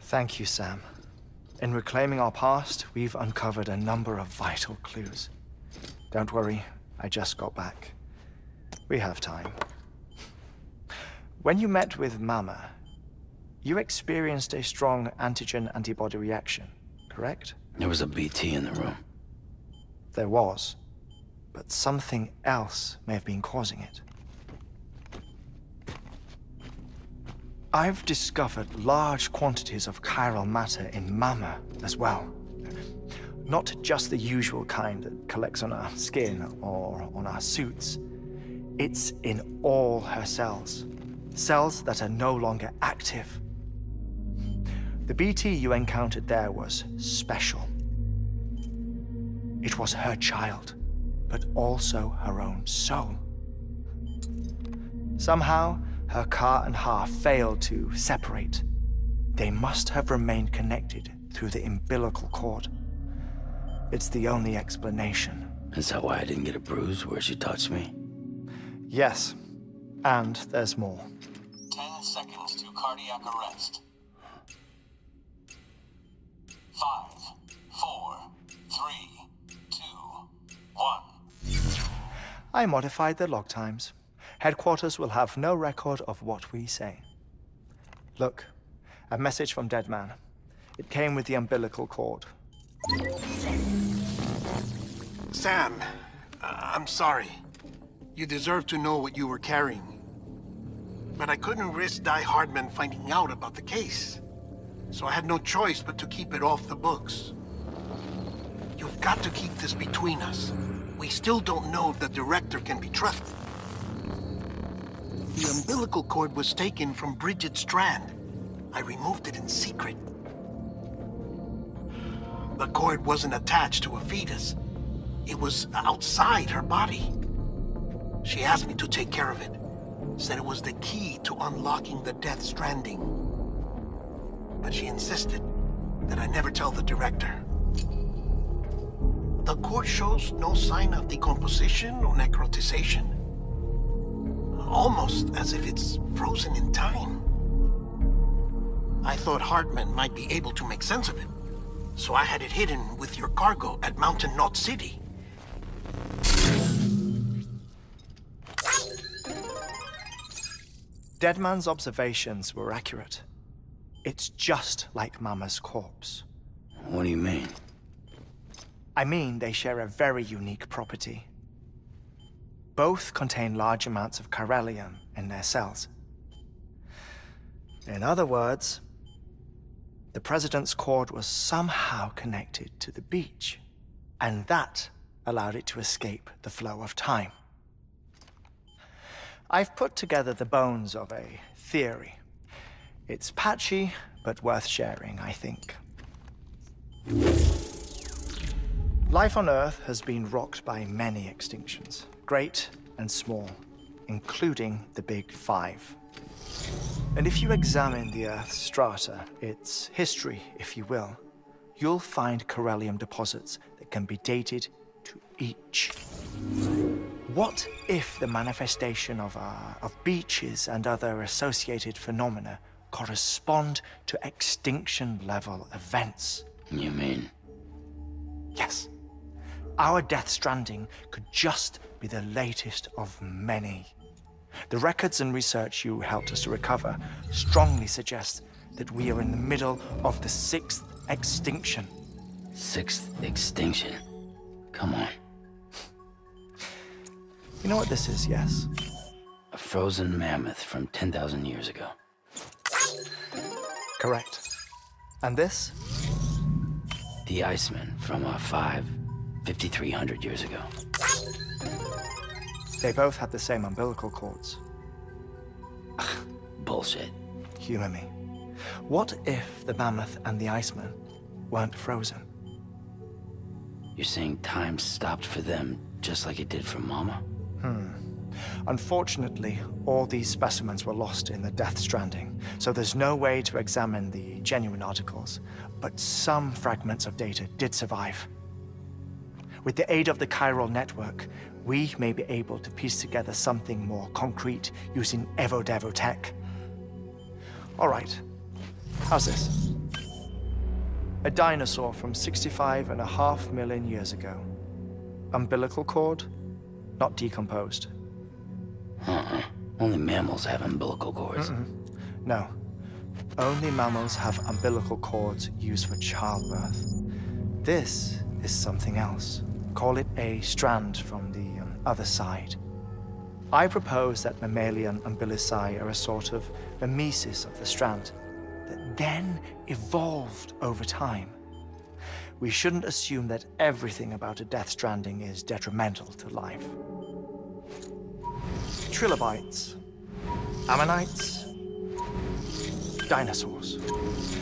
Thank you, Sam. In reclaiming our past, we've uncovered a number of vital clues. Don't worry, I just got back. We have time. When you met with Mama, you experienced a strong antigen-antibody reaction, correct? There was a BT in the room. There was, but something else may have been causing it. I've discovered large quantities of chiral matter in Mama as well. Not just the usual kind that collects on our skin or on our suits. It's in all her cells. Cells that are no longer active. The BT you encountered there was special. It was her child, but also her own soul. Somehow, her car and half failed to separate. They must have remained connected through the umbilical cord. It's the only explanation. Is that why I didn't get a bruise where she touched me? Yes, and there's more. 10 seconds to cardiac arrest. 5, 4, 3, 2, 1. I modified the log times. Headquarters will have no record of what we say. Look, a message from Dead Man. It came with the umbilical cord. Sam, I'm sorry. You deserve to know what you were carrying. But I couldn't risk Die Hardman finding out about the case. So I had no choice but to keep it off the books. You've got to keep this between us. We still don't know if the director can be trusted. The umbilical cord was taken from Bridget Strand. I removed it in secret. The cord wasn't attached to a fetus. It was outside her body. She asked me to take care of it. Said it was the key to unlocking the Death Stranding. But she insisted that I never tell the director. The cord shows no sign of decomposition or necrotization. Almost as if it's frozen in time. I thought Hartman might be able to make sense of it, so I had it hidden with your cargo at Mountain Knot City. Deadman's observations were accurate. It's just like Mama's corpse. What do you mean? I mean, they share a very unique property. Both contain large amounts of chiralium in their cells. In other words, the President's cord was somehow connected to the beach, and that allowed it to escape the flow of time. I've put together the bones of a theory. It's patchy, but worth sharing, I think. Life on Earth has been rocked by many extinctions, great and small, including the Big Five. And if you examine the Earth's strata, its history, if you will, you'll find chiralium deposits that can be dated to each. What if the manifestation of beaches and other associated phenomena correspond to extinction-level events? You mean? Yes. Our Death Stranding could just be the latest of many. The records and research you helped us to recover strongly suggest that we are in the middle of the 6th extinction. 6th extinction? Come on. You know what this is, yes? A frozen mammoth from 10,000 years ago. Correct. And this? The Iceman from 5,300 years ago. They both had the same umbilical cords. Bullshit. Humor me. What if the mammoth and the Iceman weren't frozen? You're saying time stopped for them just like it did for Mama? Unfortunately, all these specimens were lost in the Death Stranding, so there's no way to examine the genuine articles, but some fragments of data did survive. With the aid of the chiral network, we may be able to piece together something more concrete using Evo-Devo tech. All right, how's this? A dinosaur from 65.5 million years ago. Umbilical cord, not decomposed. Only mammals have umbilical cords. No. Only mammals have umbilical cords used for childbirth. This is something else. Call it a strand from the other side. I propose that mammalian umbilici are a sort of mimesis of the strand that then evolved over time. We shouldn't assume that everything about a death stranding is detrimental to life. Trilobites, ammonites, dinosaurs,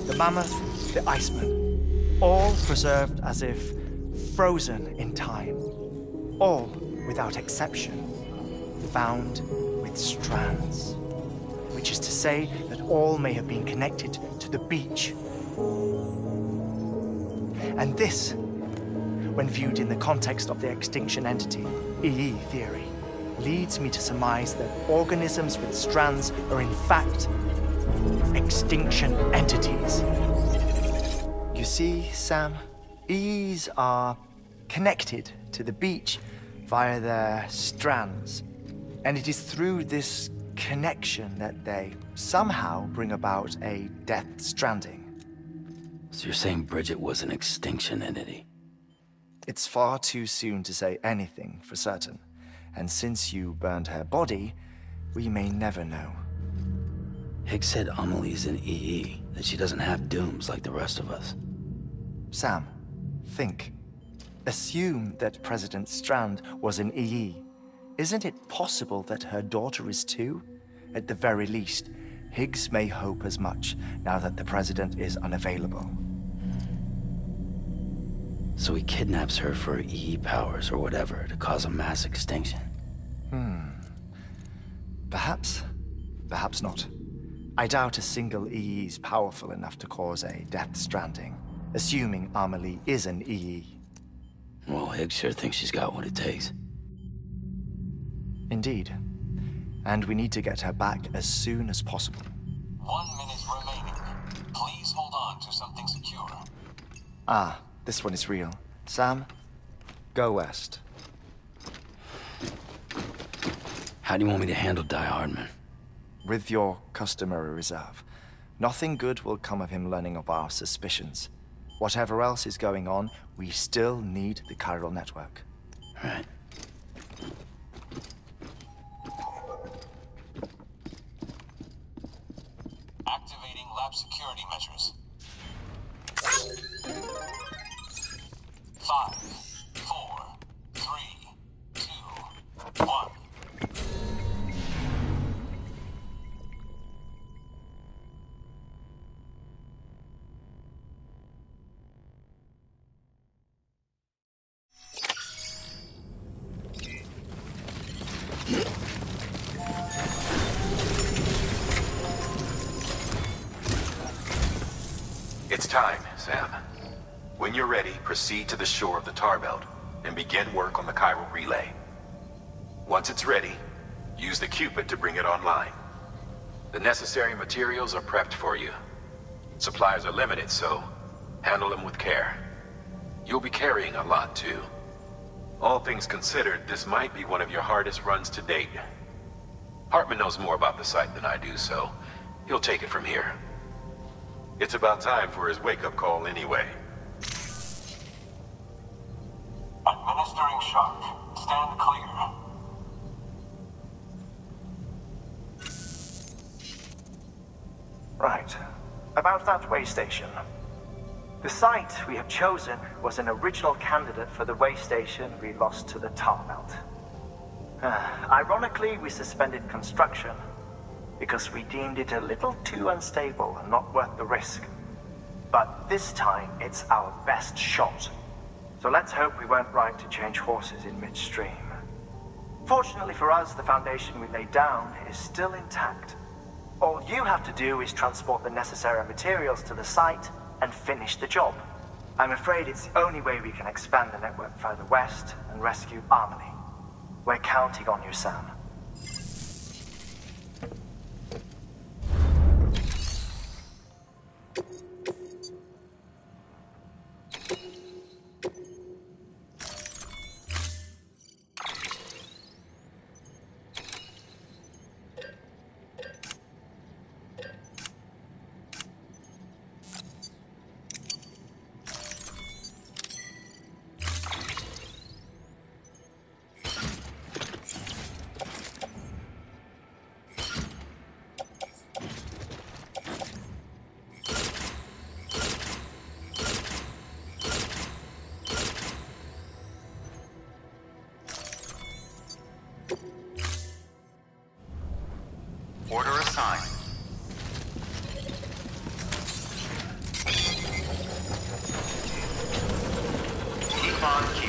the mammoth, the iceman, all preserved as if frozen in time, all without exception found with strands, which is to say that all may have been connected to the beach. And this, when viewed in the context of the extinction entity, EE theory, leads me to surmise that organisms with strands are in fact extinction entities. You see, Sam, EEs are connected to the beach via their strands. And it is through this connection that they somehow bring about a death stranding. So you're saying Bridget was an extinction entity? It's far too soon to say anything for certain. And since you burned her body, we may never know. Higgs said Amelie's an EE, that she doesn't have dooms like the rest of us. Sam, think. Assume that President Strand was an EE. Isn't it possible that her daughter is too? At the very least, Higgs may hope as much now that the president is unavailable. So he kidnaps her for EE powers or whatever to cause a mass extinction. Perhaps. Perhaps not. I doubt a single EE is powerful enough to cause a death stranding, assuming Amelie is an EE. Well, Higgs sure thinks she's got what it takes. Indeed. And we need to get her back as soon as possible. 1 minute remaining. Please hold on to something secure. Ah, this one is real. Sam, go west. How do you want me to handle Die Hardman? With your customary reserve. Nothing good will come of him learning of our suspicions. Whatever else is going on, we still need the chiral network. Right. Activating lab security measures. 5, 4, 3, 2, 1. It's time, Sam. When you're ready, proceed to the shore of the tar belt and begin work on the chiral relay. Once it's ready, use the Cupid to bring it online. The necessary materials are prepped for you. Supplies are limited, so handle them with care. You'll be carrying a lot, too. All things considered, this might be one of your hardest runs to date. Hartman knows more about the site than I do, so he'll take it from here. It's about time for his wake-up call anyway. Administering shock. Stand clear. Right. About that way station. The site we have chosen was an original candidate for the way station we lost to the tar belt. Ironically, we suspended construction because we deemed it a little too unstable and not worth the risk. But this time, it's our best shot. So let's hope we weren't right to change horses in midstream. Fortunately for us, the foundation we laid down is still intact. All you have to do is transport the necessary materials to the site and finish the job. I'm afraid it's the only way we can expand the network further west and rescue Amelie. We're counting on you, Sam. Order assigned. Keep on